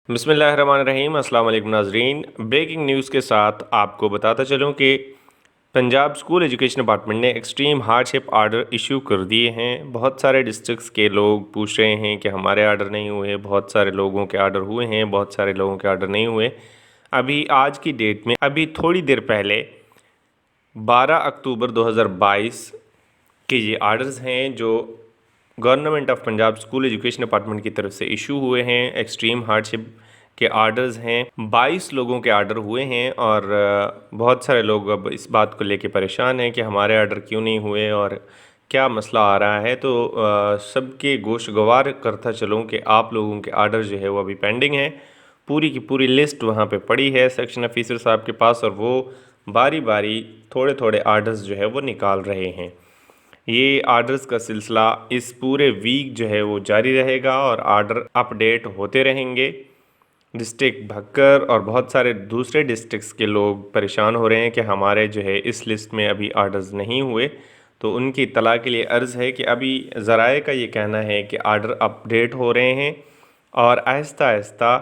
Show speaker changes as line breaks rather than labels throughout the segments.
बिस्मिल्लाहिर्रहमानिर्रहीम। अस्सलाम वालेकुम नाज़रीन। ब्रेकिंग न्यूज़ के साथ आपको बताता चलूँ कि पंजाब स्कूल एजुकेशन डिपार्टमेंट ने एक्सट्रीम हार्डशिप आर्डर इशू कर दिए हैं। बहुत सारे डिस्ट्रिक्ट्स के लोग पूछ रहे हैं कि हमारे आर्डर नहीं हुए, बहुत सारे लोगों के आर्डर हुए हैं, बहुत सारे लोगों के आर्डर नहीं हुए। अभी आज की डेट में अभी थोड़ी देर पहले 12 अक्टूबर 2022 के ये आर्डर्स हैं जो government of Punjab school education department की तरफ से इशू हुए हैं। एक्सट्रीम हार्डशिप के आर्डर्स हैं। 22 लोगों के आर्डर हुए हैं और बहुत सारे लोग अब इस बात को लेके परेशान हैं कि हमारे आर्डर क्यों नहीं हुए और क्या मसला आ रहा है। तो सबके गोशगवार करता चलूँ कि आप लोगों के आर्डर जो है वो अभी पेंडिंग है। पूरी की पूरी लिस्ट वहाँ पे पड़ी है सेक्शन ऑफिसर साहब के पास और वो बारी बारी थोड़े थोड़े आर्डर्स जो है वो निकाल रहे हैं। ये आर्डर्स का सिलसिला इस पूरे वीक जो है वो जारी रहेगा और आर्डर अपडेट होते रहेंगे। डिस्ट्रिक्ट भक्कर और बहुत सारे दूसरे डिस्ट्रिक्ट्स के लोग परेशान हो रहे हैं कि हमारे जो है इस लिस्ट में अभी आर्डर्स नहीं हुए। तो उनकी इत्तला के लिए अर्ज़ है कि अभी ज़राए का ये कहना है कि आर्डर अपडेट हो रहे हैं और आहिस्ता आहिस्ता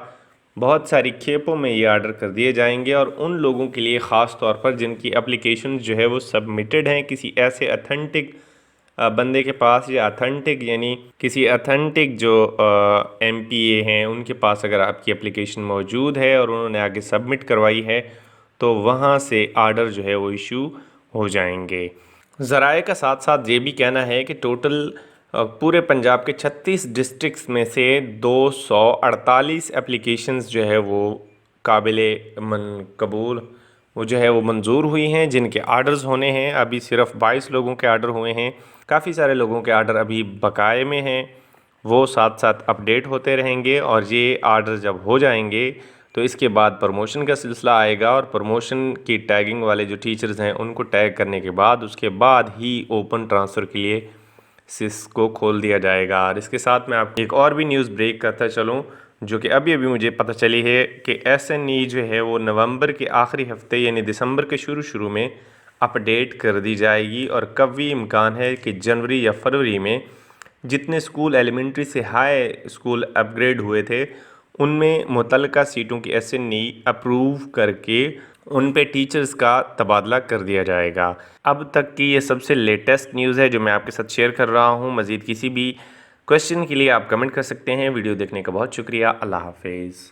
बहुत सारी खेपों में ये आर्डर कर दिए जाएंगे और उन लोगों के लिए ख़ास तौर पर जिनकी एप्लीकेशन जो है वो सबमिटेड हैं किसी ऐसे अथेंटिक बंदे के पास या अथेंटिक यानी किसी अथेंटिक जो एमपीए हैं उनके पास अगर आपकी एप्लीकेशन मौजूद है और उन्होंने आगे सबमिट करवाई है तो वहाँ से आर्डर जो है वो इशू हो जाएंगे। ज़राए का साथ साथ ये भी कहना है कि टोटल पूरे पंजाब के 36 डिस्ट्रिक्ट्स में से 248 एप्लीकेशंस जो है वो काबिले कबूल वो जो है वो मंजूर हुई हैं जिनके आर्डर्स होने हैं। अभी सिर्फ 22 लोगों के आर्डर हुए हैं। काफ़ी सारे लोगों के आर्डर अभी बकाए में हैं, वो साथ साथ अपडेट होते रहेंगे और ये आर्डर जब हो जाएंगे तो इसके बाद प्रमोशन का सिलसिला आएगा और प्रमोशन की टैगिंग वाले जो टीचर्स हैं उनको टैग करने के बाद उसके बाद ही ओपन ट्रांसफ़र के लिए सिस को खोल दिया जाएगा। और इसके साथ मैं आपको एक और भी न्यूज़ ब्रेक करता चलूँ जो कि अभी अभी मुझे पता चली है कि एसएनई जो है वो नवंबर के आखिरी हफ्ते यानी दिसंबर के शुरू में अपडेट कर दी जाएगी और कभी इम्कान है कि जनवरी या फरवरी में जितने स्कूल एलिमेंट्री से हाई स्कूल अपग्रेड हुए थे उनमें मुतल्लिका सीटों की एसएनई अप्रूव करके उन पे टीचर्स का तबादला कर दिया जाएगा। अब तक की ये सबसे लेटेस्ट न्यूज़ है जो मैं आपके साथ शेयर कर रहा हूँ। मज़ीद किसी भी क्वेश्चन के लिए आप कमेंट कर सकते हैं। वीडियो देखने का बहुत शुक्रिया। अल्लाह हाफिज़।